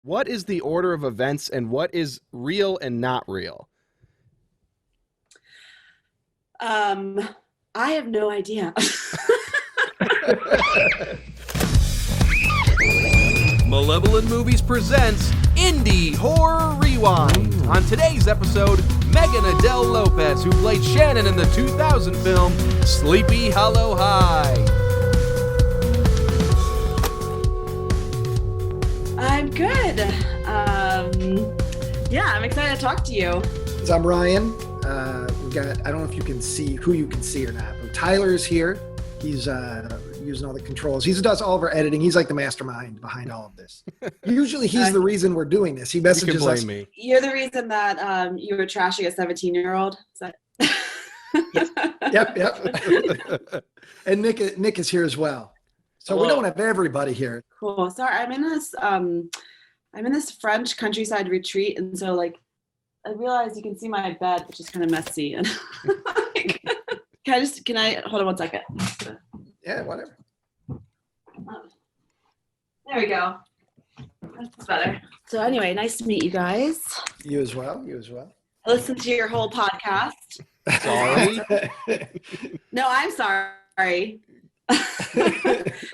What is the order of events and what is real and not real? I have no idea. Malevolent Movies presents Indie Horror Rewind. On today's episode, Meagan Adele Lopez, who played Shannon in the 2000 film Sleepy Hollow High. I'm good. I'm excited to talk to you. So I'm Ryan. We got, I don't know if you can see who you can see or not, but Tyler's here. He's using all the controls. He does all of our editing. He's like the mastermind behind all of this. Usually he's the reason we're doing this. He messages us. Me. You're the reason that you were trashing a 17-year-old. Is that? Yep. And Nick is here as well. So Hello. We don't have everybody here. Cool. Sorry, I'm in this French countryside retreat, and so I realized you can see my bed, which is kind of messy. And can I hold on one second? Yeah, whatever. There we go. That's better. So anyway, nice to meet you guys. You as well. I listened to your whole podcast. Sorry. No, I'm sorry.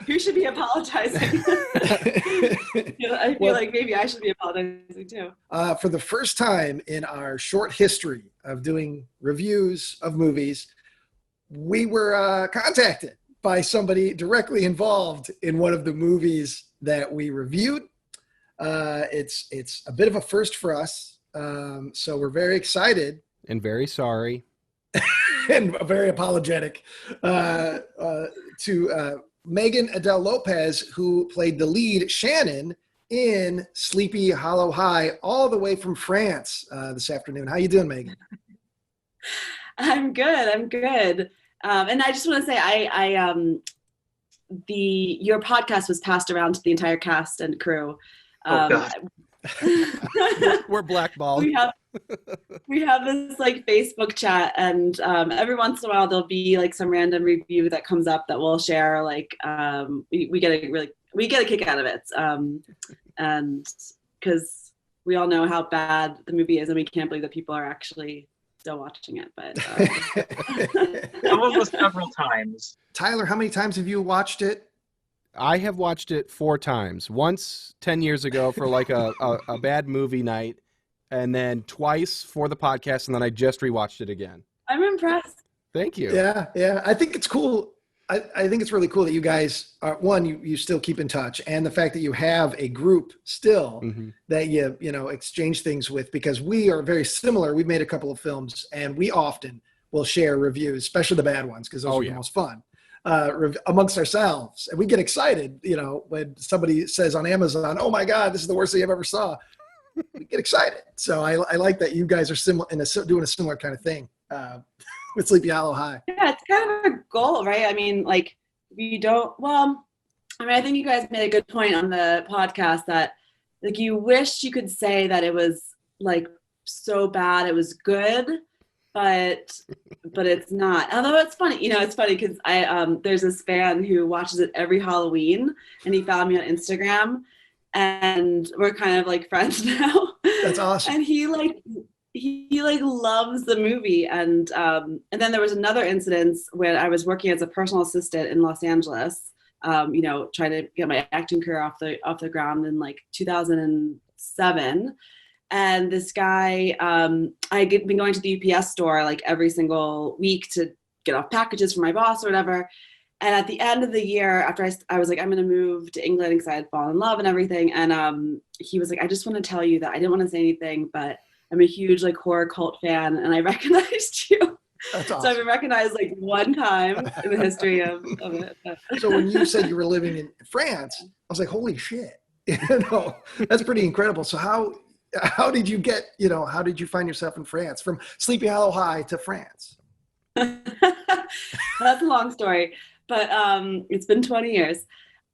Who should be apologizing? I feel like maybe I should be apologizing too. For the first time in our short history of doing reviews of movies, we were contacted by somebody directly involved in one of the movies that we reviewed. It's a bit of a first for us, so we're very excited And very sorry. and very apologetic to Meagan Adele Lopez, who played the lead Shannon in Sleepy Hollow High, all the way from France this afternoon. How you doing, Meagan? I'm good. And I just want to say, your podcast was passed around to the entire cast and crew. We're blackballed. We have this Facebook chat, and every once in a while there'll be some random review that comes up that we'll share. We get a kick out of it, and because we all know how bad the movie is, and we can't believe that people are actually still watching it. But some of us several times. Tyler, how many times have you watched it? I have watched it 4 times. Once 10 years ago for a bad movie night, and then twice for the podcast, and then I just rewatched it again. I'm impressed. Thank you. Yeah. I think it's cool. I think it's really cool that you guys are, one, you still keep in touch, and the fact that you have a group still that you exchange things with, because we are very similar. We've made a couple of films, and we often will share reviews, especially the bad ones, because those are the most fun. Amongst ourselves, and we get excited, when somebody says on Amazon, "Oh my God, this is the worst thing I've ever saw." We get excited. So I like that you guys are similar doing a similar kind of thing with Sleepy Hollow High. Yeah, it's kind of a goal, right? I mean, we don't. Well, I think you guys made a good point on the podcast that you wish you could say that it was so bad it was good. But it's not. Although it's funny, it's funny because there's this fan who watches it every Halloween, and he found me on Instagram, and we're kind of friends now. That's awesome. And he loves the movie, and then there was another incident when I was working as a personal assistant in Los Angeles, trying to get my acting career off the ground in 2007. And this guy, I had been going to the UPS store every single week to get off packages for my boss or whatever. And at the end of the year, after I was I'm going to move to England because I had fallen in love and everything. And he was I just want to tell you that I didn't want to say anything, but I'm a huge horror cult fan, and I recognized you. That's awesome. So I've been recognized one time in the history of it. So when you said you were living in France, I was like, holy shit, that's pretty incredible. So how did you get, how did you find yourself in France, from Sleepy Hollow High to France? That's a long story, but it's been 20 years.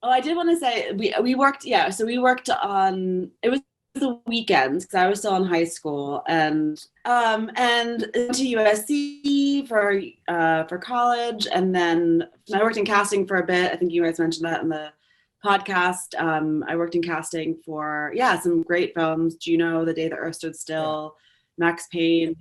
Oh, I did want to say we worked. Yeah, so we worked on. It was the weekends because I was still in high school, and into USC for college, and then I worked in casting for a bit. I think you guys mentioned that in the podcast. I worked in casting for, some great films. Juno, The Day the Earth Stood Still, Max Payne,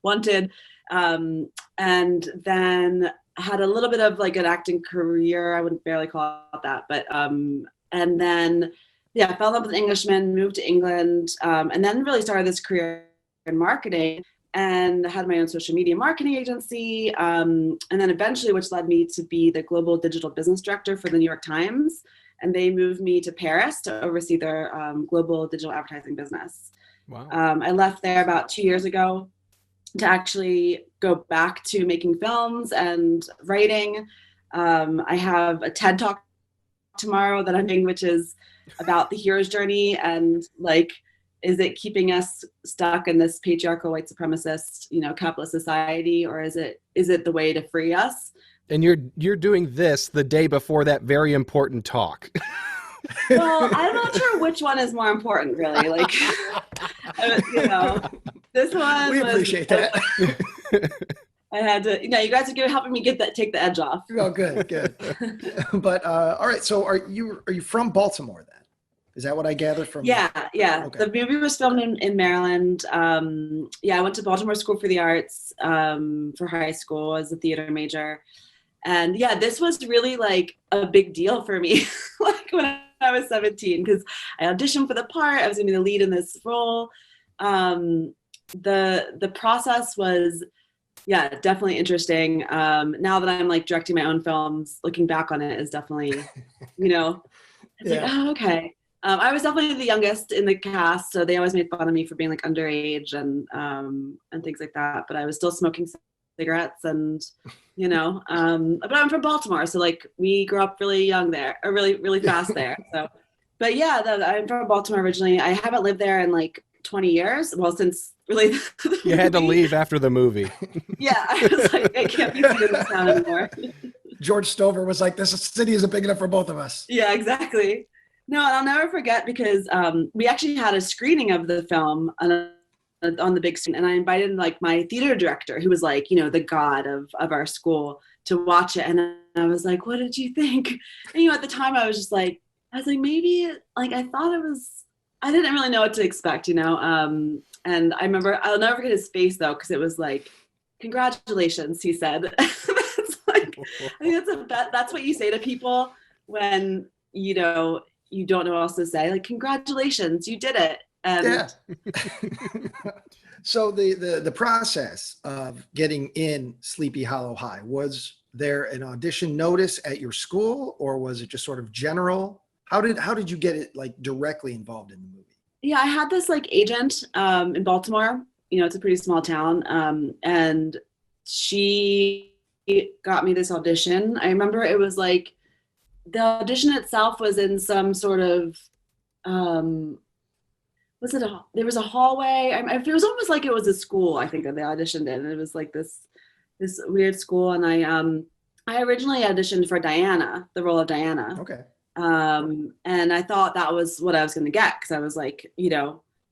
Wanted. And then had a little bit of like an acting career. I wouldn't barely call it that, but, and then, fell in love with an Englishman, moved to England, and then really started this career in marketing and had my own social media marketing agency. And then eventually, which led me to be the global digital business director for the New York Times. And they moved me to Paris to oversee their global digital advertising business. Wow. I left there about 2 years ago to actually go back to making films and writing. I have a TED Talk tomorrow that I'm doing, which is about the hero's journey and like, is it keeping us stuck in this patriarchal white supremacist, capitalist society, or is it the way to free us? And you're doing this the day before that very important talk. Well, I'm not sure which one is more important, really. Like, this one. We appreciate that. I had to, you guys are helping me take the edge off. Oh, good. But all right. So are you from Baltimore then? Is that what I gather from? Yeah. Okay. The movie was filmed in Maryland. I went to Baltimore School for the Arts for high school as a theater major. And this was really like a big deal for me, like when I was 17, because I auditioned for the part. I was going to be the lead in this role. The process was, definitely interesting. Now that I'm like directing my own films, looking back on it is definitely, it's like, oh, okay. I was definitely the youngest in the cast, so they always made fun of me for being like underage and things like that. But I was still smoking cigarettes and, but I'm from Baltimore, so like we grew up really young there, or really, really fast there. So, but I'm from Baltimore originally. I haven't lived there in like 20 years. Well, since really you had to leave after the movie. Yeah, I was like, I can't be seen in this town anymore. George Stover was like, this city isn't big enough for both of us. Yeah, exactly. No, and I'll never forget because we actually had a screening of the film on the big screen, and I invited like my theater director, who was like, the god of our school, to watch it. And I was like, what did you think? And at the time I was like, maybe like I thought it was, I didn't really know what to expect, and I remember, I'll never forget his face though, because it was like, congratulations, he said. It's like, I think that's what you say to people when you don't know what else to say, like, congratulations, you did it. And So the process of getting in Sleepy Hollow High, was there an audition notice at your school, or was it just sort of general? How did you get it like directly involved in the movie? I had this like agent in Baltimore. It's a pretty small town, and she got me this audition. I remember it was like, the audition itself was in some sort of, there was a hallway. It was almost like it was a school, I think, that they auditioned in. It was like this weird school. And I originally auditioned for Diana, the role of Diana. Okay. And I thought that was what I was going to get, because I was like,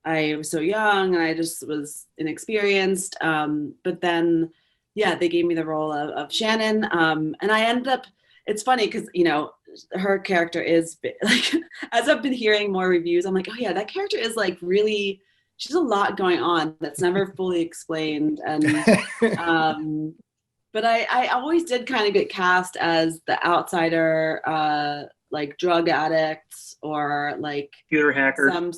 I was so young and I just was inexperienced. But then, they gave me the role of Shannon. And I ended up, it's funny because, her character is like, as I've been hearing more reviews, I'm like, oh yeah, that character is like really, she's a lot going on that's never fully explained. And, but I always did kind of get cast as the outsider, like drug addicts or like Computer hacker. some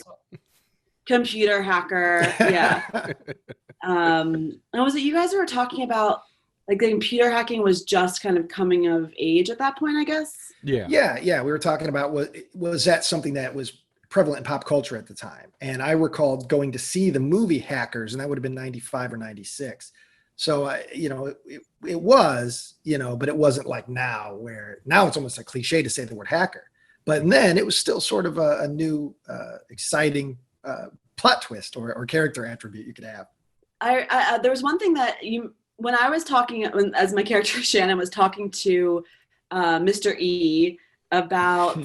computer hacker. Yeah. And was it you guys were talking about, like the computer hacking was just kind of coming of age at that point, I guess? Yeah. We were talking about, was that something that was prevalent in pop culture at the time? And I recalled going to see the movie Hackers, and that would have been 95 or 96. So, it was, but it wasn't like now, where now it's almost a cliche to say the word hacker. But then it was still sort of a new, exciting plot twist or character attribute you could have. There was one thing that when I was talking, as my character Shannon was talking to Mr. E about,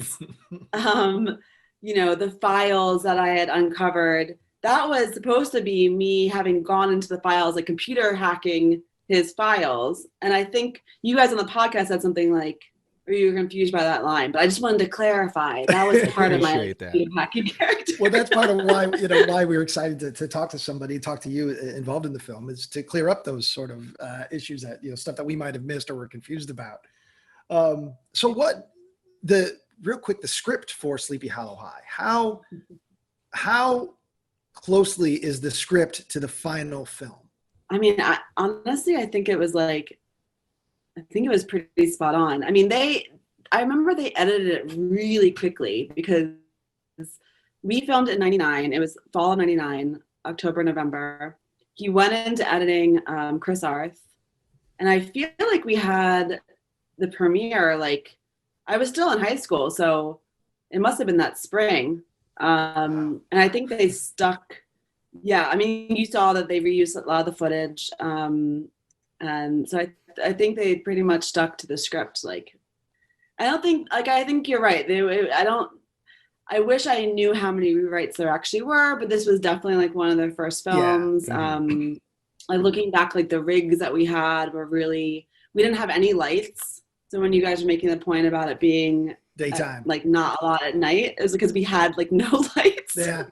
the files that I had uncovered, that was supposed to be me having gone into the files, like computer hacking his files. And I think you guys on the podcast said something like, or you were confused by that line. But I just wanted to clarify. That was part of my Appreciate that. Peter Parker character. Well, that's part of why, why we were excited to talk to somebody, talk to you involved in the film, is to clear up those sort of issues that, stuff that we might have missed or were confused about. So real quick, the script for Sleepy Hollow High, how closely is the script to the final film? I mean, honestly, I think it was pretty spot on. I mean, I remember they edited it really quickly because we filmed in 99. It was fall of 99, October, November. He went into editing, Chris Arth. And I feel like we had the premiere, like, I was still in high school, so it must have been that spring. And I think they stuck, I mean, you saw that they reused a lot of the footage. And so I think they pretty much stuck to the script. Like, I think you're right. I wish I knew how many rewrites there actually were, but this was definitely like one of their first films. Yeah. Like looking back, like the rigs that we had were we didn't have any lights. So when you guys were making the point about it being daytime, like not a lot at night, it was because we had like no lights. Yeah,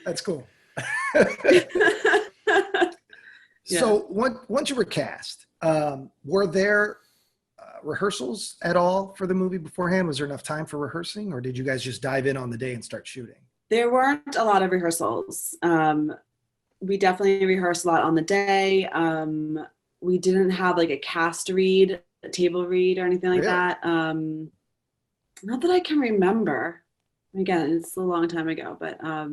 that's cool. So once you were cast, were there rehearsals at all for the movie beforehand? Was there enough time for rehearsing, or did you guys just dive in on the day and start shooting? There weren't a lot of rehearsals. We definitely rehearsed a lot on the day. We didn't have like a cast read, a table read, or anything like that. Not that I can remember. Again, it's a long time ago, but I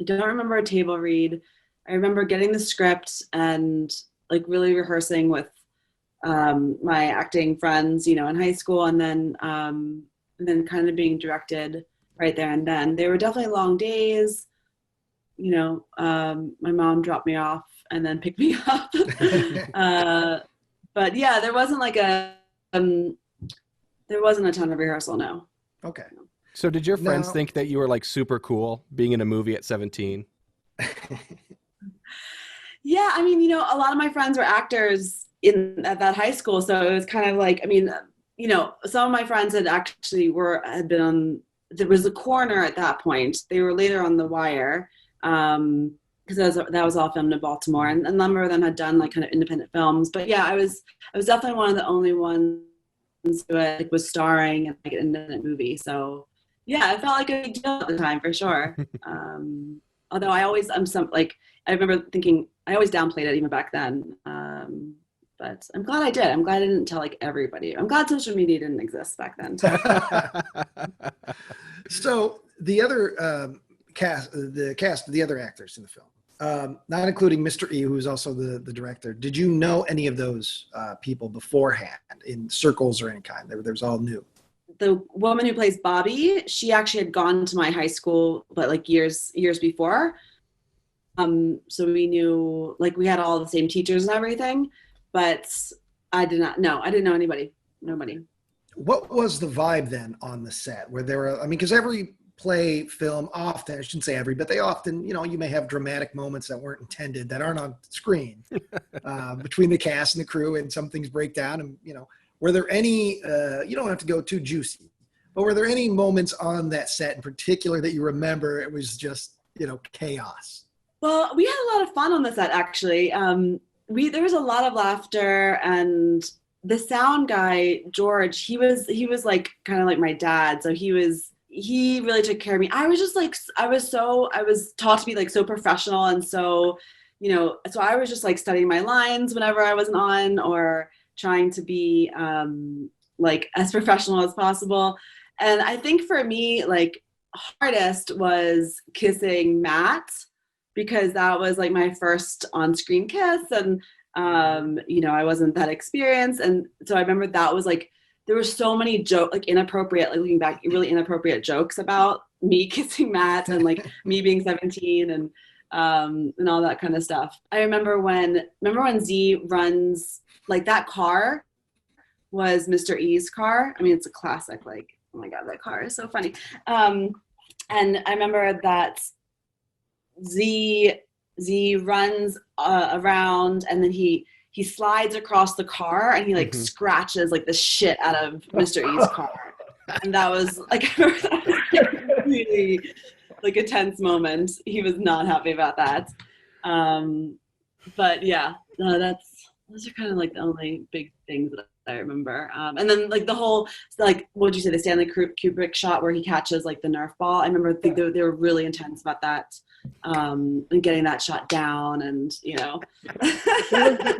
don't remember a table read. I remember getting the script and like really rehearsing with my acting friends, in high school, and then kind of being directed right there and then. They were definitely long days. My mom dropped me off and then picked me up. But yeah, there wasn't like a ton of rehearsal. No. Okay. So did your friends think that you were like super cool being in a movie at 17? Yeah, I mean, a lot of my friends were actors at that high school, so it was kind of like, I mean, some of my friends had been on. There was a Corner at that point. They were later on The Wire, because that was all filmed in Baltimore, and a number of them had done like kind of independent films. But yeah, I was definitely one of the only ones who was starring in like an independent movie. So yeah, it felt like a big deal at the time for sure. Although I remember thinking I always downplayed it even back then. But I'm glad I did. I'm glad I didn't tell like everybody. I'm glad social media didn't exist back then. So the other cast of the other actors in the film, not including Mr. E, who's also the director, did you know any of those people beforehand in circles or any kind? They was all new. The woman who plays Bobby, she actually had gone to my high school, but like years before. So we knew, like, we had all the same teachers and everything, but I didn't know anybody. Nobody. What was the vibe then on the set? Where there were, I mean, because every film often, I shouldn't say every, but they often, you may have dramatic moments that weren't intended, that aren't on screen, between the cast and the crew, and some things break down. And, were there any, you don't have to go too juicy, but were there any moments on that set in particular that you remember it was just, chaos? Well, we had a lot of fun on the set, actually. There was a lot of laughter, and the sound guy, George, he was like kind of like my dad. So he really took care of me. I was taught to be like so professional, and so, so I was just like studying my lines whenever I wasn't on, or trying to be like as professional as possible. And I think for me, like, hardest was kissing Matt, because that was like my first on-screen kiss, and I wasn't that experienced, and so I remember that was like, there were so many inappropriate, like looking back, really inappropriate jokes about me kissing Matt, and like me being 17 and all that kind of stuff. I remember when Z runs, like, that car was Mr. E's car. I mean, it's a classic, like, oh my God, that car is so funny. And I remember that Z runs around, and then he he slides across the car and he like scratches like the shit out of Mr. E's car. And that was like, I remember that was like really like a tense moment. He was not happy about that. But yeah, no, those are kind of like the only big things that I remember. And then like the whole, like, what would you say, the Stanley Kubrick shot where he catches like the Nerf ball. I remember they were really intense about that, and getting that shot down, and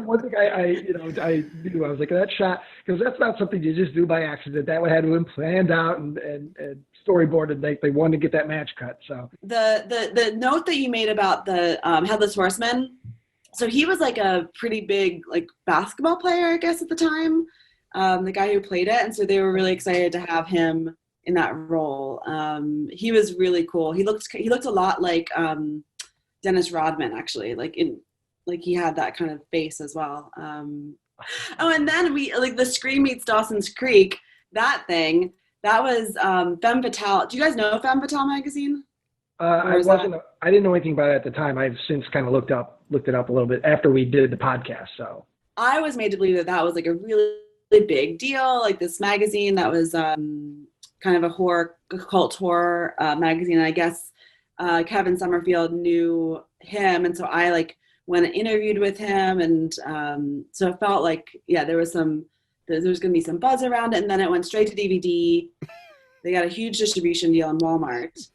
One thing I knew, I was like, that shot, because that's not something you just do by accident. That would have been planned out and storyboarded. They wanted to get that match cut. So the note that you made about the Headless Horseman. So he was like a pretty big like basketball player, I guess, at the time, the guy who played it. And so they were really excited to have him in that role. He was really cool. He looked a lot like Dennis Rodman, actually, like he had that kind of face as well. Oh, and then we like the Scream Meets Dawson's Creek, that thing, that was Femme Fatale. Do you guys know Femme Fatale magazine? I didn't know anything about it at the time. I've since kind of looked it up a little bit after we did the podcast. So I was made to believe that was like a really, really big deal. Like this magazine that was kind of a cult horror magazine. And I guess Kevin Summerfield knew him, and so I like went and interviewed with him, and so it felt like there was going to be some buzz around it, and then it went straight to DVD. They got a huge distribution deal in Walmart.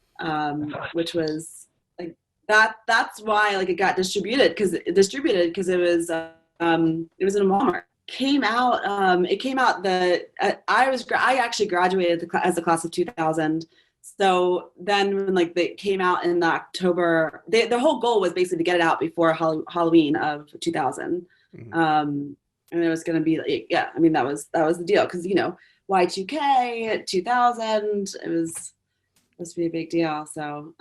Which was like that's why like it got distributed because it was in Walmart. It came out I actually graduated as the class of 2000. So then when like they came out in October, the whole goal was basically to get it out before Halloween of 2000. And it was going to be like, that was the deal because Y2K 2000, it was supposed to be a big deal. So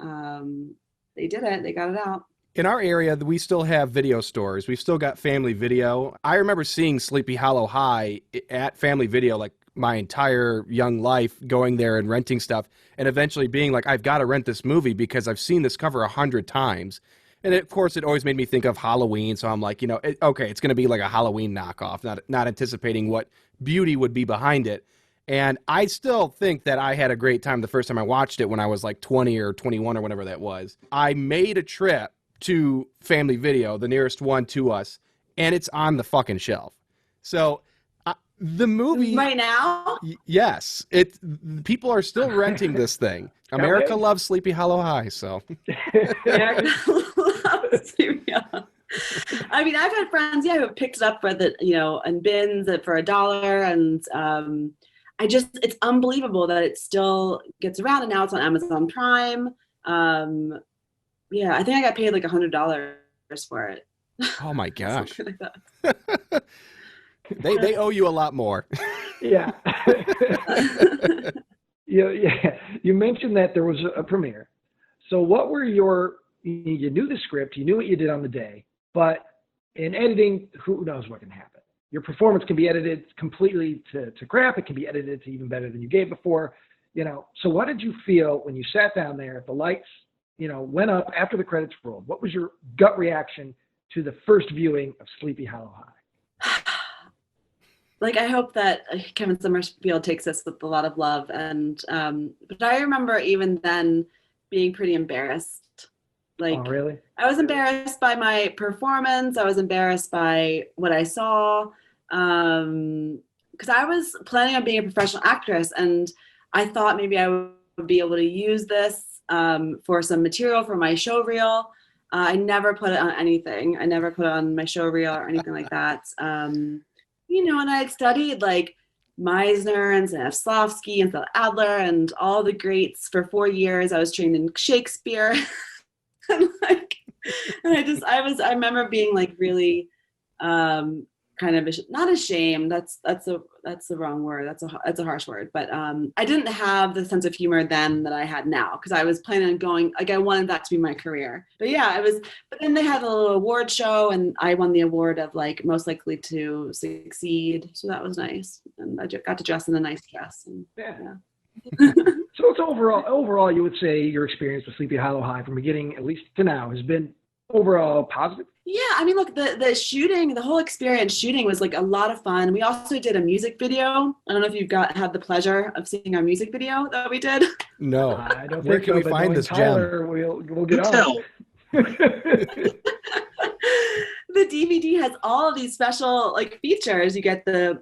they did it. They got it out. In our area, we still have video stores. We've still got Family Video. I remember seeing Sleepy Hollow High at Family Video like my entire young life, going there and renting stuff, and eventually being like, I've got to rent this movie because I've seen this cover 100 times. And of course, it always made me think of Halloween. So I'm like, okay, it's going to be like a Halloween knockoff, not anticipating what beauty would be behind it. And I still think that I had a great time the first time I watched it when I was like 20 or 21 or whatever that was. I made a trip to Family Video, the nearest one to us, and it's on the fucking shelf. So the movie right now, yes, people are still renting this thing. America loves Sleepy Hollow High, so. America loves Sleepy Hollow. I mean, I've had friends, who have picked it up for in bins for $1, and it's unbelievable that it still gets around, and now it's on Amazon Prime. I think I got paid like $100 for it. Oh my gosh. Like they owe you a lot more. Yeah. You mentioned that there was a premiere. So what were you knew the script, you knew what you did on the day, but in editing, who knows what can happen? Your performance can be edited completely to crap. It can be edited to even better than you gave before. So what did you feel when you sat down there, the lights, went up after the credits rolled? What was your gut reaction to the first viewing of Sleepy Hollow High? Like, I hope that Kevin Summerfield takes this with a lot of love. And, but I remember even then being pretty embarrassed. Like, oh, really? I was embarrassed by my performance. I was embarrassed by what I saw. Because I was planning on being a professional actress, and I thought maybe I would be able to use this for some material for my show reel. I never put it on anything. I never put it on my show reel or anything like that. And I had studied like Meisner and Stanislavski and Phil Adler and all the greats for 4 years. I was trained in Shakespeare. I remember being like really kind of not ashamed. That's the wrong word. That's a harsh word. But I didn't have the sense of humor then that I had now, because I was planning on going, like, I wanted that to be my career. But yeah, but then they had a little award show, and I won the award of like most likely to succeed. So that was nice, and I got to dress in a nice dress. And, yeah. So it's overall, you would say your experience with Sleepy Hollow High from beginning at least to now has been overall positive? Yeah, I mean, look, the shooting, the whole experience shooting was like a lot of fun. We also did a music video. I don't know if you've had the pleasure of seeing our music video that we did. No. I don't Where think can so, we but find knowing this Tyler, we'll get You on tell. it. The DVD has all of these special like features.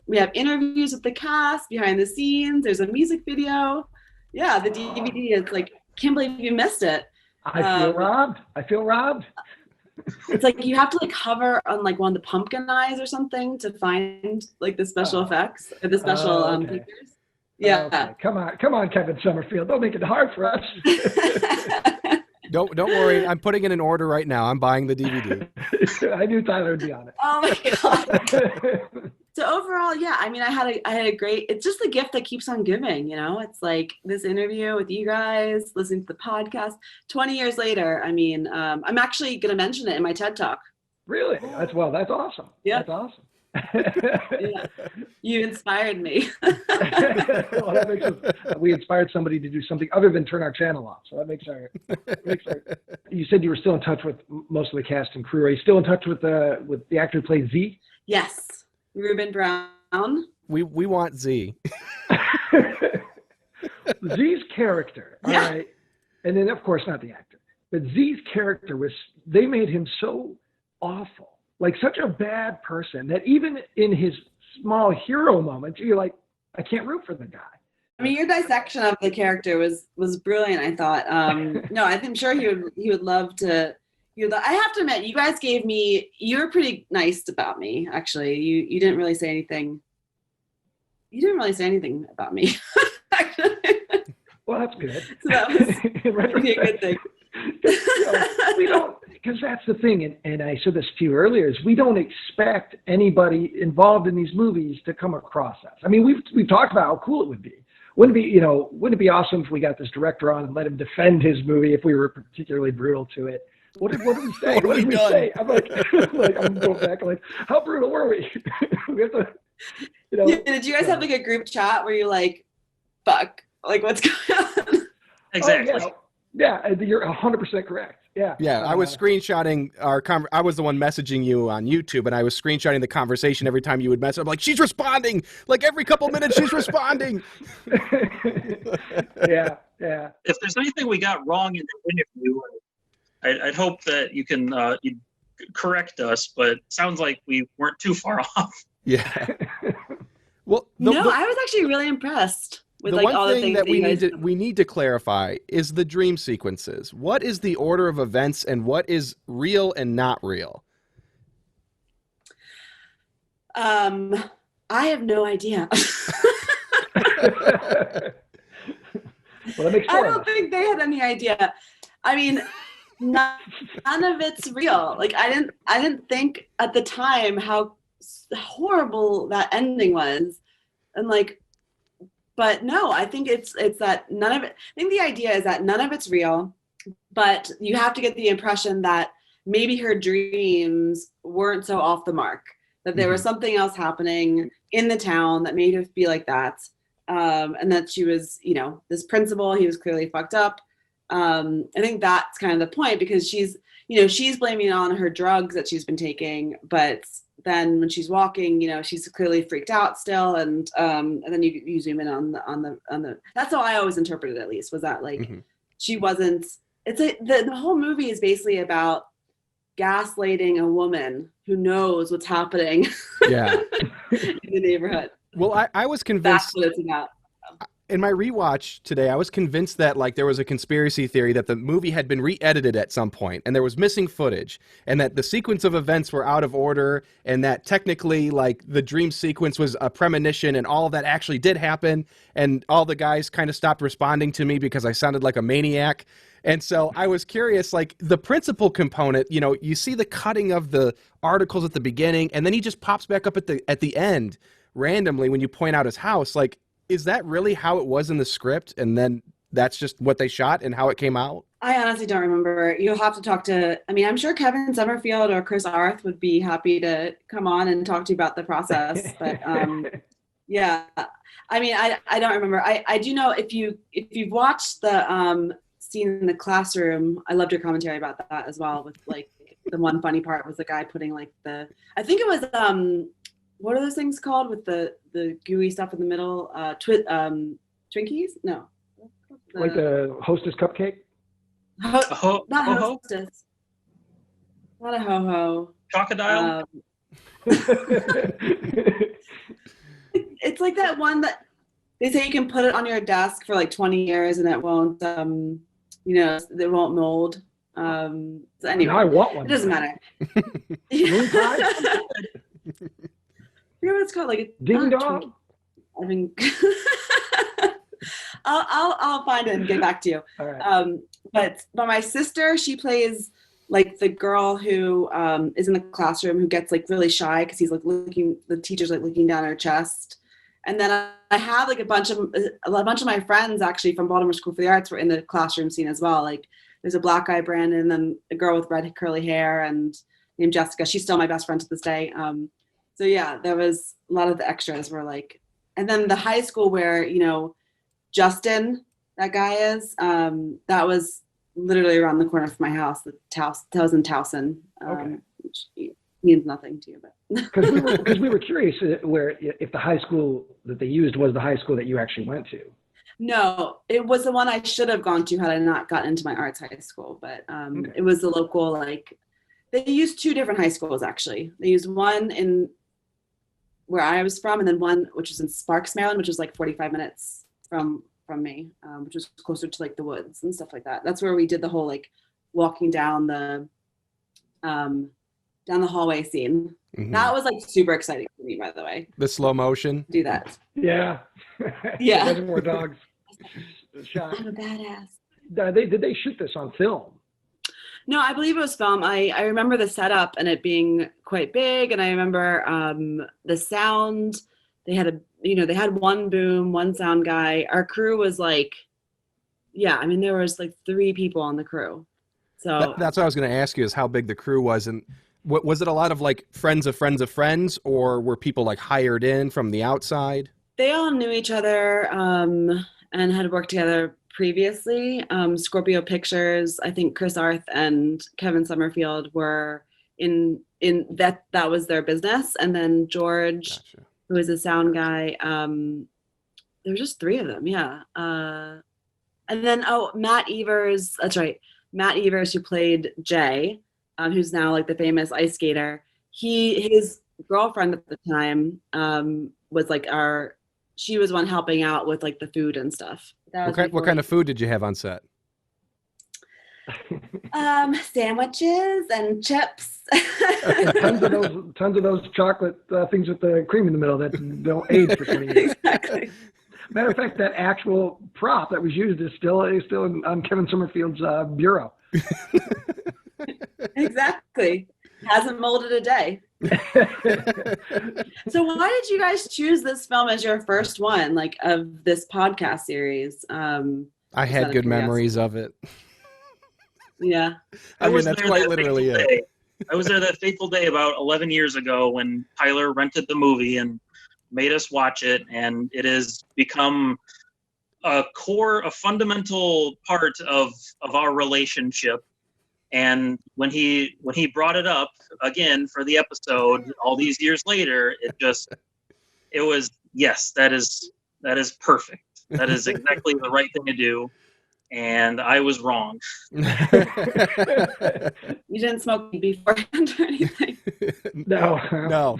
We have interviews with the cast, behind the scenes. There's a music video. Yeah, the DVD is like, can't believe you missed it. I feel robbed. It's like you have to like hover on like one of the pumpkin eyes or something to find like the special effects or the special okay. features. Yeah. Okay. Come on, Kevin Summerfield. Don't make it hard for us. Don't worry. I'm putting in an order right now. I'm buying the DVD. I knew Tyler would be on it. Oh my God. So overall, yeah, I mean, I had a great, it's just the gift that keeps on giving, you know, it's like this interview with you guys, listening to the podcast 20 years later. I mean, I'm actually going to mention it in my TED Talk. Really? That's awesome. Yeah. That's awesome. Yeah. You inspired me. Well, that makes we inspired somebody to do something other than turn our channel off. So that makes our You said you were still in touch with most of the cast and crew. Are you still in touch with the actor who played Z? Yes. Ruben Brown. We want Z. Z's character, all right, and then of course not the actor, but Z's character they made him so awful, like such a bad person that even in his small hero moments, you're like, I can't root for the guy. I mean, your dissection of the character was brilliant. I thought. No, I'm sure he would love to. I have to admit, you guys you were pretty nice about me, actually. You didn't really say anything. You didn't really say anything about me, actually. Well, that's good. So that was maybe a good thing. We don't, because that's the thing, and I said this to you earlier, is we don't expect anybody involved in these movies to come across us. I mean, we've talked about how cool it would be. Wouldn't it be awesome if we got this director on and let him defend his movie if we were particularly brutal to it? What did we say? What have we done? Say? I'm like, I'm going back. I'm like, how brutal were we? We have to, Yeah, did you guys have like a group chat where you're like, fuck, like what's going on? Exactly. Oh, yeah, you're 100% correct. Yeah. Yeah, I was screenshotting I was the one messaging you on YouTube, and I was screenshotting the conversation every time you would message. I'm like, she's responding. Like every couple minutes, she's responding. Yeah. If there's anything we got wrong in the interview, I'd hope that you can you'd correct us, but it sounds like we weren't too far off. Yeah. Well, I was actually really impressed with like all the things that we need to clarify is the dream sequences. What is the order of events, and what is real and not real? I have no idea. Well, that makes I don't think they had any idea. I mean, none of it's real. Like I didn't think at the time how horrible that ending was, and like, but no, I think it's that none of it. I think the idea is that none of it's real, but you have to get the impression that maybe her dreams weren't so off the mark, that there was something else happening in the town that made her feel like that, and that she was, this principal, he was clearly fucked up. I think that's kind of the point, because she's blaming it on her drugs that she's been taking, but then when she's walking, she's clearly freaked out still, and then you zoom in on the. That's how I always interpreted it, at least, was that like she wasn't. The whole movie is basically about gaslighting a woman who knows what's happening. Yeah. In the neighborhood. Well, I was convinced. That's what it's about. In my rewatch today, I was convinced that like there was a conspiracy theory that the movie had been re-edited at some point and there was missing footage, and that the sequence of events were out of order, and that technically like the dream sequence was a premonition and all of that actually did happen, and all the guys kind of stopped responding to me because I sounded like a maniac. And so I was curious, like the principal component, you see the cutting of the articles at the beginning, and then he just pops back up at the end randomly when you point out his house. Like, is that really how it was in the script, and then that's just what they shot and how it came out? I honestly don't remember. You'll have to talk to, I'm sure Kevin Summerfield or Chris Arth would be happy to come on and talk to you about the process. But yeah, I don't remember. I do know if you've watched the scene in the classroom, I loved your commentary about that as well. With like the one funny part was the guy putting like I think it was what are those things called with the gooey stuff in the middle? Twinkies? No. Like the Hostess cupcake? Not Ho-ho? Hostess. Not a ho-ho. Crocodile? It's like that one that they say you can put it on your desk for like 20 years and it won't, it won't mold. So anyway, I want one. It doesn't matter. Moon pie? I forget what it's called. Like Ding dong. I mean, I'll find it and get back to you. All right. But my sister, she plays like the girl who is in the classroom who gets like really shy because he's like the teacher's like looking down her chest. And then I have like a bunch of my friends actually from Baltimore School for the Arts were in the classroom scene as well. Like there's a black guy, Brandon, and then a girl with red curly hair and named Jessica. She's still my best friend to this day. So yeah, there was a lot of the extras were like, and then the high school where, Justin, that guy is, that was literally around the corner from my house, the Towson in Towson, which means nothing to you, but because we were curious where if the high school that they used was the high school that you actually went to. No, it was the one I should have gone to had I not gotten into my arts high school, but It was the local, like, they used two different high schools actually. They used one in where I was from, and then one which was in Sparks, Maryland, which was like 45 minutes from me, which was closer to like the woods and stuff like that. That's where we did the whole like walking down the hallway scene. Mm-hmm. That was like super exciting for me, by the way. The slow motion. Do that. Yeah. Yeah. Reservoir Dogs. I'm a badass. Did they shoot this on film? No, I believe it was film. I remember the setup and it being quite big, and I remember the sound. They had one boom, one sound guy. Our crew was like, there was like 3 people on the crew. So that's what I was going to ask you, is how big the crew was, and what was it? A lot of like friends of friends of friends, or were people like hired in from the outside? They all knew each other and had worked together previously. Scorpio Pictures, I think Chris Arth and Kevin Summerfield were in that was their business, and then George. Gotcha. Who was a sound guy. There were just 3 of them, yeah. And then, Matt Evers, that's right. Matt Evers, who played Jay, who's now like the famous ice skater. His girlfriend at the time was like she was one helping out with like the food and stuff. What kind of food did you have on set? Sandwiches and chips. tons of those chocolate things with the cream in the middle that don't age for 20 years. Exactly. Matter of fact, that actual prop that was used is still on Kevin Summerfield's bureau. Exactly. Hasn't molded a day. So why did you guys choose this film as your first one, like, of this podcast series? I had good memories of it. Yeah. I mean, that's quite literally it. I was there that fateful day about 11 years ago when Tyler rented the movie and made us watch it, and it has become a fundamental part of our relationship. And when he brought it up again for the episode all these years later, it was, yes, that is perfect. That is exactly the right thing to do. And I was wrong. You didn't smoke beforehand or anything? No.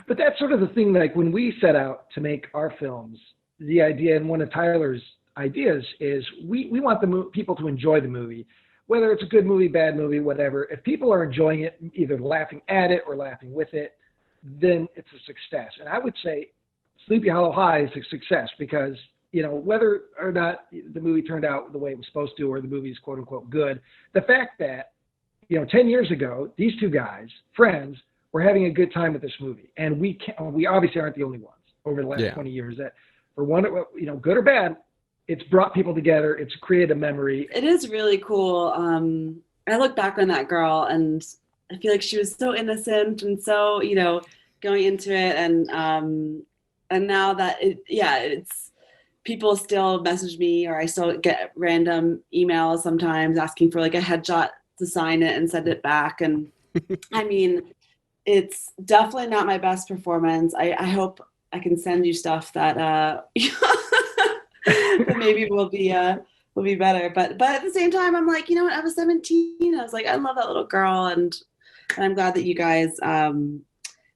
But that's sort of the thing, like when we set out to make our films, the idea, and one of Tyler's ideas is we want people to enjoy the movie, whether it's a good movie, bad movie, whatever. If people are enjoying it, either laughing at it or laughing with it, then it's a success. And I would say Sleepy Hollow High is a success because, whether or not the movie turned out the way it was supposed to, or the movie is quote unquote good, the fact that, 10 years ago, these 2 guys, friends, were having a good time with this movie. And we obviously aren't the only ones over the last 20 years that, for one, good or bad, it's brought people together. It's created a memory. It is really cool. I look back on that girl and I feel like she was so innocent and so, going into it. And now that it's people still message me, or I still get random emails sometimes asking for like a headshot to sign it and send it back. And I mean, it's definitely not my best performance. I hope I can send you stuff that that maybe will be better. But at the same time, I'm like, you know what? I was 17. I was like, I love that little girl, and I'm glad that you guys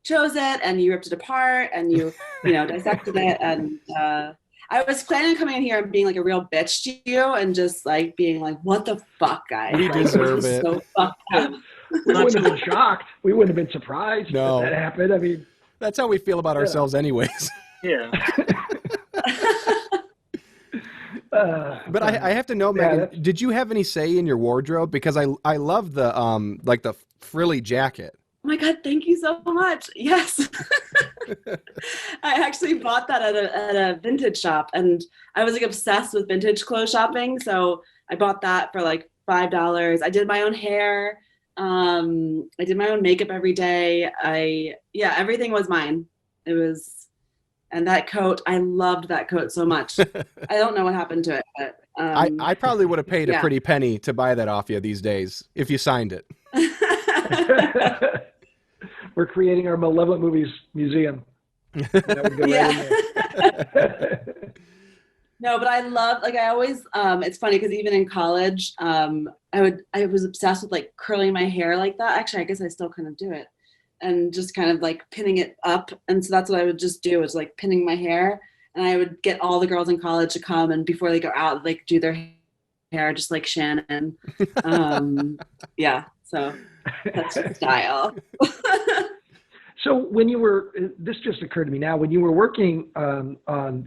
chose it and you ripped it apart and you dissected it. And I was planning on coming in here and being like a real bitch to you and just like being like, what the fuck, guys? We like, deserve this is it. so fucked up. We wouldn't have been shocked. We wouldn't have been surprised No. if that happened. I mean, That's how we feel about ourselves anyways. Yeah. But I have to know, Meagan, did you have any say in your wardrobe? Because I love the like the frilly jacket. Oh my God, thank you so much. Yes. I actually bought that at a vintage shop, and I was like obsessed with vintage clothes shopping. So I bought that for like $5. I did my own hair. I did my own makeup every day. Everything was mine. It was, and that coat, I loved that coat so much. I don't know what happened to it, but I probably would have paid a pretty penny to buy that off you these days if you signed it. we're creating our Malevolent Movies museum. That would go right in there. No, but I love, like, I always, it's funny because even in college, I was obsessed with like curling my hair like that. Actually, I guess I still kind of do it, and just kind of like pinning it up. And so that's what I would just do, is like pinning my hair. And I would get all the girls in college to come, and before they go out, like do their hair just like Shannon. Yeah, so that's the style. So when you were, this just occurred to me now, when you were working on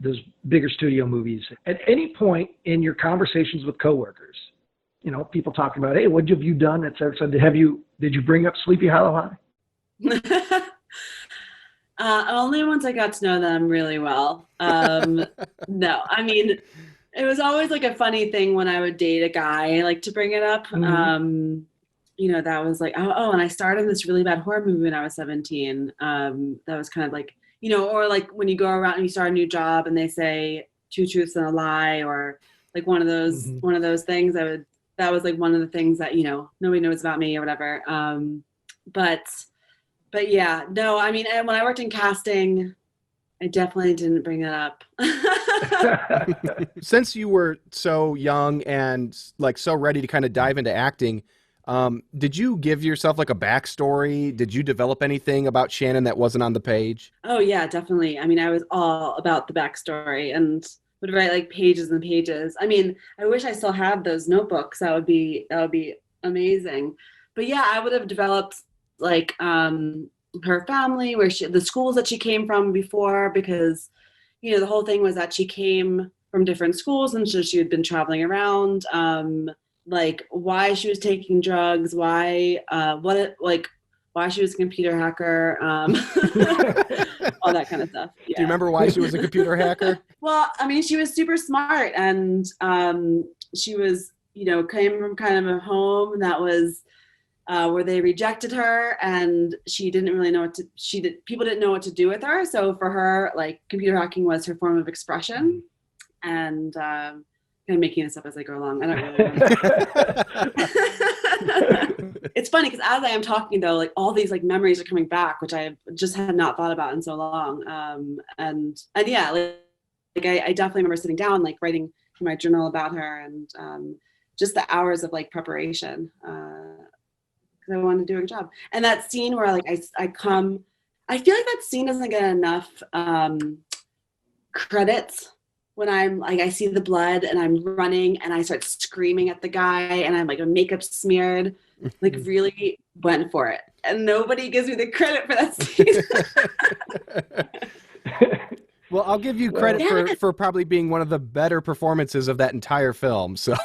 those bigger studio movies, at any point in your conversations with coworkers, people talking about, hey, what have you done? Et cetera. So did you bring up Sleepy Hollow High? Only once I got to know them really well. No, I mean, it was always like a funny thing when I would date a guy, like to bring it up. Mm-hmm. That was like, oh, and I starred in this really bad horror movie when I was 17. That was kind of like, or like when you go around and you start a new job and they say 2 truths and a lie, or like one of those things. That was like one of the things that, nobody knows about me or whatever. But yeah, no, I mean, and when I worked in casting, I definitely didn't bring it up. Since you were so young and like so ready to kind of dive into acting, did you give yourself like a backstory? Did you develop anything about Shannon that wasn't on the page? Oh yeah, definitely. I mean, I was all about the backstory and would write like pages and pages. I mean, I wish I still had those notebooks. That would be amazing. But yeah, I would have developed like her family, the schools that she came from before, because the whole thing was that she came from different schools, and so she had been traveling around. Like why she was taking drugs, why she was a computer hacker, all that kind of stuff. Yeah. Do you remember why she was a computer hacker? Well, I mean, she was super smart, and she was, came from kind of a home that was where they rejected her, and she didn't really know people didn't know what to do with her. So for her, like, computer hacking was her form of expression. And kind of making this up as I go along. I don't really know. It's funny because as I am talking though, like all these like memories are coming back, which I just had not thought about in so long. And yeah, like I definitely remember sitting down, like writing in my journal about her, and just the hours of like preparation because I wanted to do a good job. And that scene where like I feel like that scene doesn't get enough credits. When I'm like, I see the blood and I'm running and I start screaming at the guy and I'm like a makeup smeared, like really went for it. And nobody gives me the credit for that scene. Well, I'll give you credit for probably being one of the better performances of that entire film. So.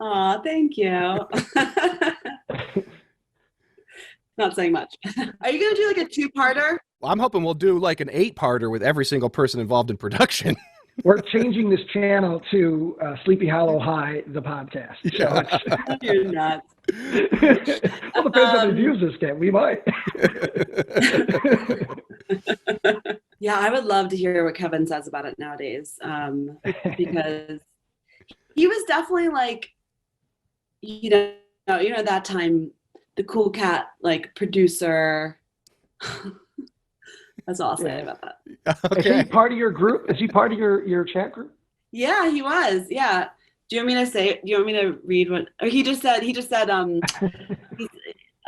Aw, thank you. Not saying much. Are you going to do like a 2-parter? Well, I'm hoping we'll do like an 8-parter with every single person involved in production. We're changing this channel to Sleepy Hollow High, the podcast. So You're nuts. Well, depends on the views this get. We might. Yeah, I would love to hear what Kevin says about it nowadays, because he was definitely like, that time, the cool cat, like producer. That's all I'll say about that. Okay. Is he part of your group? Is he part of your chat group? Yeah, he was. Yeah. Do you want me to say? Do you want me to read what? Or he just said. I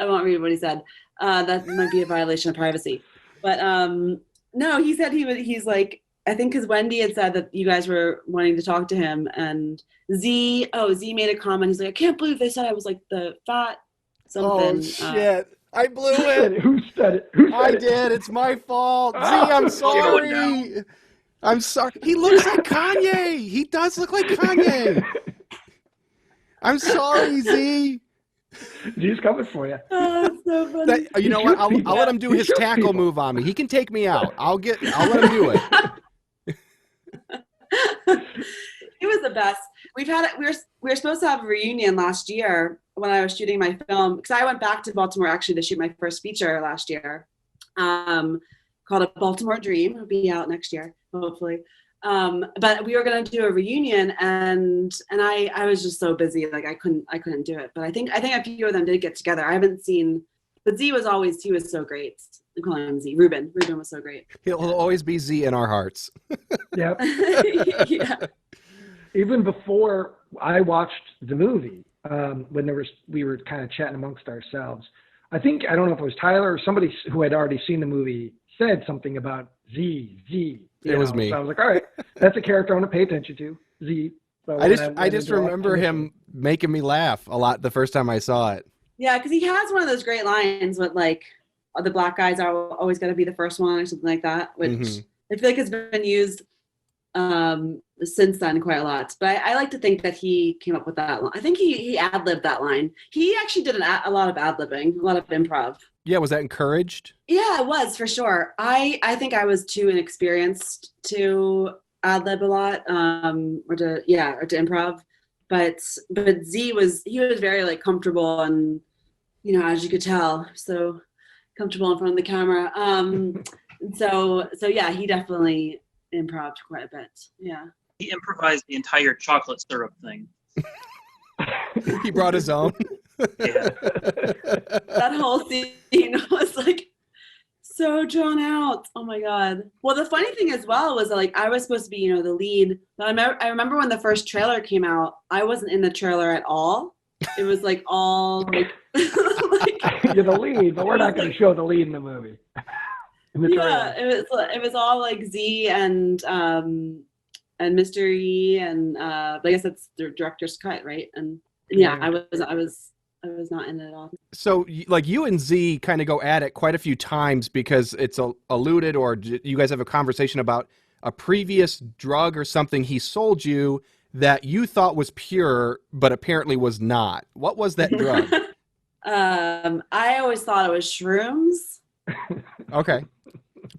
won't read what he said. That might be a violation of privacy. But no, he said he's like, I think because Wendy had said that you guys were wanting to talk to him, and Z made a comment. He's like, I can't believe they said I was like the fat something. Oh shit. I blew it. Who said it? I did. It's my fault. Z, I'm sorry. I'm sorry. He looks like Kanye. He does look like Kanye. I'm sorry, Z. Z's coming for you. Oh, that's so funny. You know what? I'll let him do his tackle move on me. He can take me out. I'll let him do it. He was the best. We were supposed to have a reunion last year when I was shooting my film, because I went back to Baltimore actually to shoot my first feature last year, called A Baltimore Dream. It'll be out next year, hopefully. But we were going to do a reunion, and I was just so busy, like I couldn't do it. But I think a few of them did get together. I haven't seen, but he was so great. I'm calling him Z. Ruben was so great. He'll always be Z in our hearts. Yep. Yeah. Even before I watched the movie, when we were kind of chatting amongst ourselves, I don't know if it was Tyler or somebody who had already seen the movie said something about Z. It was me. So I was like, all right, that's a character I want to pay attention to, Z. So I just remember him making me laugh a lot the first time I saw it. Yeah, because he has one of those great lines with like, the black guys are always going to be the first one or something like that, which I feel like has been used since then quite a lot. But I like to think that he came up with that line. I think he ad-libbed that line. He actually did a lot of ad-libbing, a lot of improv. Yeah, was that encouraged? Yeah, it was for sure. I think I was too inexperienced to ad-lib a lot, or to improv. But Z was very like comfortable, and as you could tell, so comfortable in front of the camera. So yeah, he definitely improv'd quite a bit. Yeah. He improvised the entire chocolate syrup thing. He brought his own. Yeah. That whole scene was like so drawn out. Oh my God. Well, the funny thing as well was like I was supposed to be, the lead. But I remember when the first trailer came out, I wasn't in the trailer at all. It was like all like, you're the lead, but we're not going to show the lead in the movie. Yeah, it was all like Z and Mr. E and I guess that's the director's cut, right? And yeah, I was not in it at all. So like you and Z kind of go at it quite a few times because it's alluded, or you guys have a conversation about a previous drug or something he sold you that you thought was pure, but apparently was not. What was that drug? I always thought it was shrooms. Okay.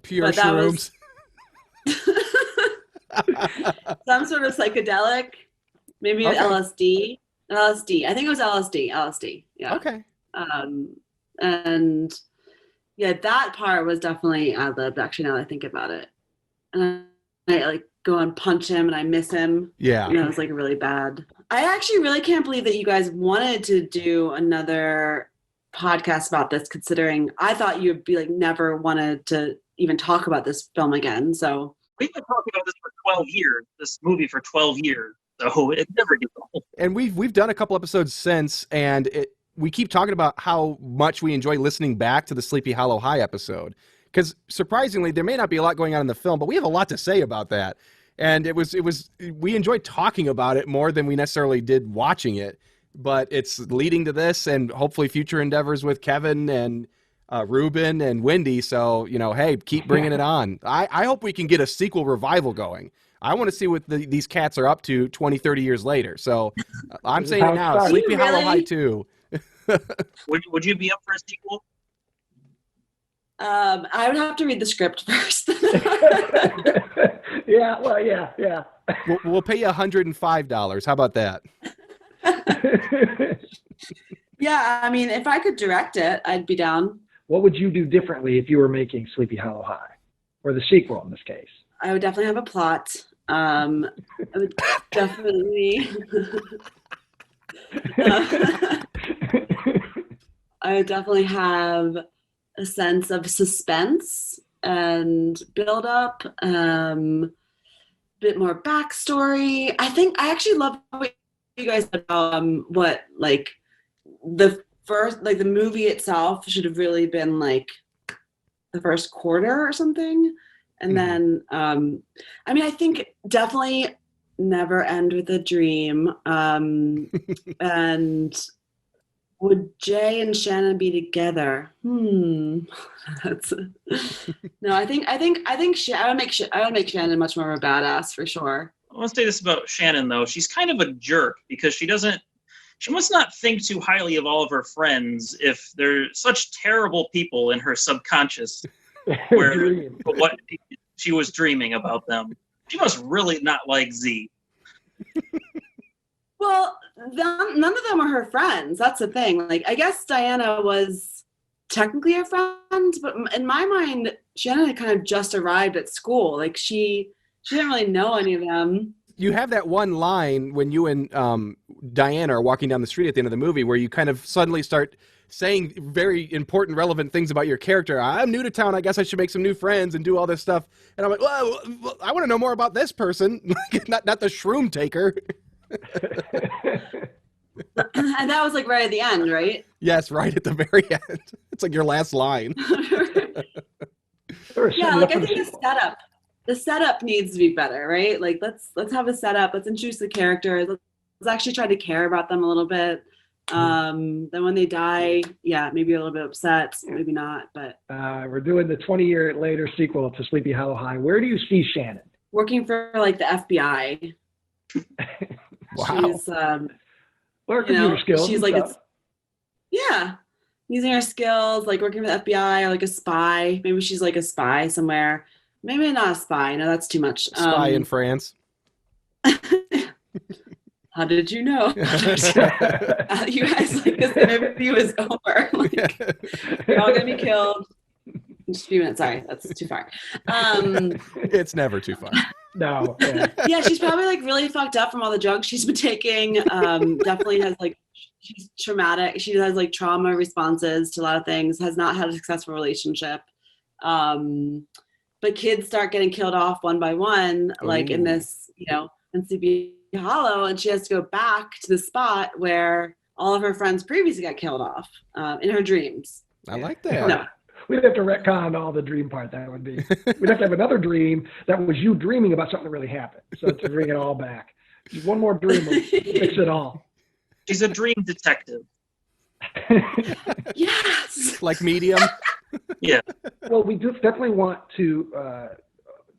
Pure shrooms. Some sort of psychedelic, maybe LSD. LSD. I think it was LSD. Yeah. Okay. And yeah, that part was definitely ad-libbed, actually, now that I think about it. And I like go and punch him and I miss him. Yeah. It was like really bad. I actually really can't believe that you guys wanted to do another podcast about this, considering I thought you'd be like never wanted to even talk about this film again. So we've been talking about this for 12 years, this movie for 12 years. So it never gets old. And we've done a couple episodes since, and we keep talking about how much we enjoy listening back to the Sleepy Hollow High episode. Because surprisingly, there may not be a lot going on in the film, but we have a lot to say about that. And we enjoyed talking about it more than we necessarily did watching it. But it's leading to this and hopefully future endeavors with Kevin and Ruben and Wendy. So, hey, keep bringing it on. I hope we can get a sequel revival going. I want to see what these cats are up to 20, 30 years later. So I'm saying it now. Sleepy Hollow High 2. Would you be up for a sequel? I would have to read the script first. Yeah, well, yeah. We'll pay you $105. How about that? Yeah, I mean, if I could direct it, I'd be down. What would you do differently if you were making Sleepy Hollow High? or the sequel in this case? I would definitely have a plot. I would definitely. I would definitely have a sense of suspense and build up, bit more backstory. I actually love what you guys said about what like the first, like the movie itself should have really been like the first quarter or something. And then, I think definitely never end with a dream. And would Jay and Shannon be together? That's no. I would make Shannon much more of a badass for sure. I want to say this about Shannon, though. She's kind of a jerk because she must not think too highly of all of her friends if they're such terrible people in her subconscious where what she was dreaming about them. She must really not like Z. Well, none of them are her friends. That's the thing. Like, I guess Diana was technically her friend, but in my mind, Shannon had kind of just arrived at school. Like, she didn't really know any of them. You have that one line when you and Diana are walking down the street at the end of the movie where you kind of suddenly start saying very important, relevant things about your character. I'm new to town. I guess I should make some new friends and do all this stuff. And I'm like, well, I want to know more about this person, not the shroom taker. And that was like right at the end, right? Yes, right at the very end. It's like your last line. Yeah, like I think the setup needs to be better, right? Like let's have a setup. Let's introduce the characters. Let's actually try to care about them a little bit. Then when they die, yeah, maybe a little bit upset, maybe not. But we're doing the 20-year later sequel to Sleepy Hollow High. Where do you see Shannon? Working for like the FBI. Wow. She's Or computer skills. She's like using her skills, like working for the FBI or like a spy. Maybe she's like a spy somewhere. Maybe not a spy. No, that's too much. Spy in France. How did you know? You guys, like, this interview is over. Like, you're all gonna be killed in just a few minutes. Sorry, that's too far. It's never too far. No. Yeah, she's probably like really fucked up from all the drugs she's been taking. Definitely has like, she's traumatic. She has like trauma responses to a lot of things. Has not had a successful relationship. But kids start getting killed off one by one, like in this, in Sleepy Hollow, and she has to go back to the spot where all of her friends previously got killed off in her dreams. I like that. No. We'd have to retcon all the dream part. That would be. We'd have to have another dream that was you dreaming about something that really happened. So to bring it all back, just one more dream will fix it all. She's a dream detective. Yes. Like Medium. Yeah. Well, we do definitely want to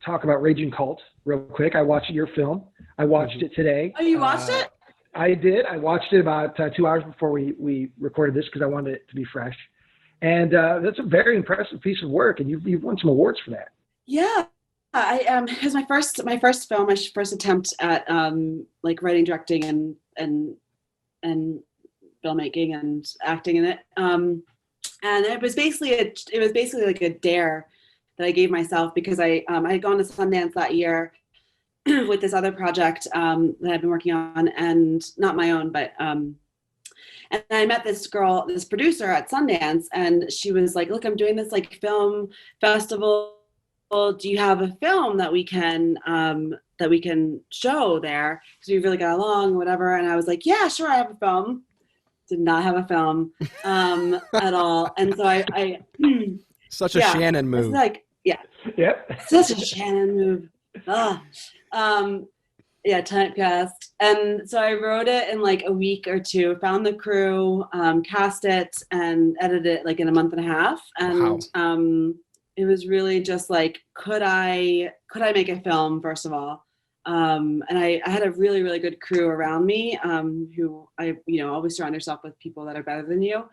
talk about Raging Cult real quick. I watched your film. I watched it today. Oh, you watched it? I did. I watched it about 2 hours before we recorded this because I wanted it to be fresh. And that's a very impressive piece of work, and you've won some awards for that. Yeah, it was my first film, my first attempt at like writing, directing, and filmmaking and acting in it. And it was basically like a dare that I gave myself because I had gone to Sundance that year with this other project that I've been working on, and not my own, but. And I met this girl, this producer at Sundance, and she was like, look, I'm doing this like film festival. Do you have a film that we can show there? Because we really got along, whatever. And I was like, yeah, sure, I have a film. Did not have a film at all. And so I such a Shannon move. It's like, Yep. Such a Shannon move. Yeah, typecast. And so I wrote it in like a week or two, found the crew, cast it, and edited it like in a month and a half. And wow. It was really just like, could I make a film, first of all? And I had a really, really good crew around me, who always surround yourself with people that are better than you.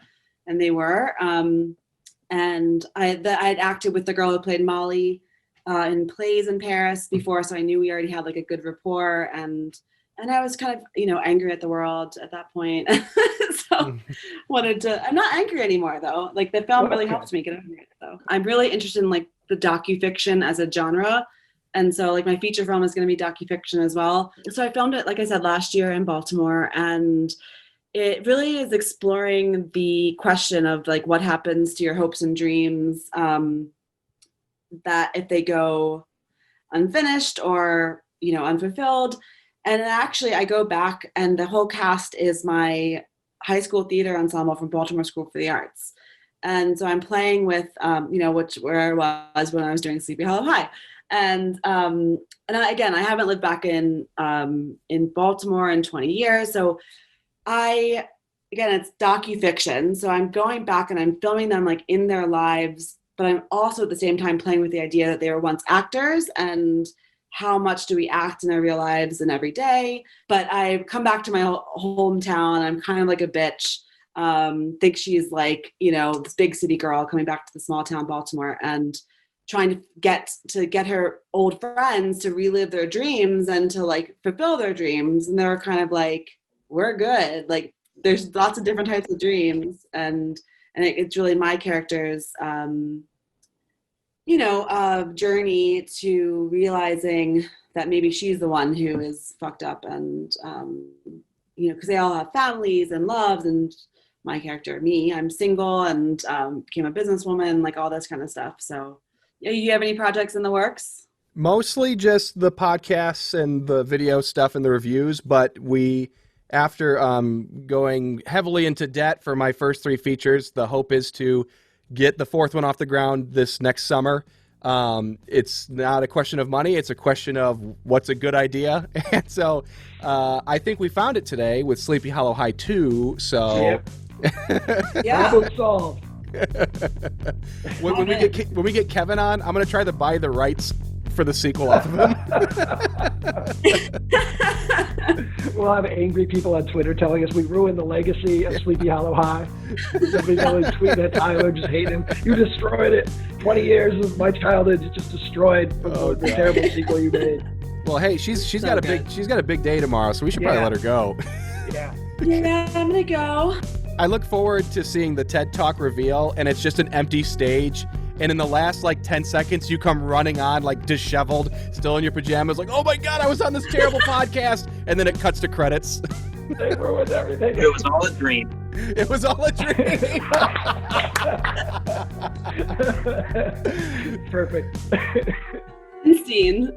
And they were. And I'd acted with the girl who played Molly in plays in Paris before, so I knew we already had like a good rapport, and I was kind of angry at the world at that point. So I'm not angry anymore though. Like the film really helped me get over it. So I'm really interested in like the docufiction as a genre. And so like my feature film is going to be docufiction as well. So I filmed it, like I said, last year in Baltimore, and it really is exploring the question of like what happens to your hopes and dreams, that if they go unfinished or, you know, unfulfilled. And actually I go back, and the whole cast is my high school theater ensemble from Baltimore School for the Arts. And so I'm playing with, you know, where I was when I was doing Sleepy Hollow High. And again, I haven't lived back in Baltimore in 20 years. So again, it's docufiction. So I'm going back and I'm filming them like in their lives, but I'm also at the same time playing with the idea that they were once actors, and how much do we act in our real lives and every day. But I come back to my hometown. I'm kind of like a bitch. Think she's like, you know, this big city girl coming back to the small town Baltimore, and trying to get her old friends to relive their dreams and to like fulfill their dreams. And they're kind of like, we're good. Like there's lots of different types of dreams. And it's really my character's, you know, journey to realizing that maybe she's the one who is fucked up, and, you know, because they all have families and loves, and my character, me, I'm single and became a businesswoman, like all this kind of stuff. So you have any projects in the works? Mostly just the podcasts and the video stuff and the reviews, but after going heavily into debt for my first 3 features, the hope is to get the 4th one off the ground this next summer. It's not a question of money. It's a question of what's a good idea. And so I think we found it today with Sleepy Hollow High 2. So Yep. Yeah. Problem solved. when we get Kevin on, I'm going to try to buy the rights for the sequel off of him. We'll have angry people on Twitter telling us we ruined the legacy of Sleepy Hollow High. Somebody's always tweeting at Tyler, just hating him. You destroyed it. 20 years of my childhood is just destroyed from the terrible sequel you made. Well, hey, she's got a big day tomorrow, so we should probably let her go. Yeah. Yeah, I'm gonna go. I look forward to seeing the TED Talk reveal, and it's just an empty stage. And in the last, 10 seconds, you come running on, disheveled, still in your pajamas, like, oh my God, I was on this terrible podcast. And then it cuts to credits. They ruined everything. It was all a dream. It was all a dream. Perfect. Scene.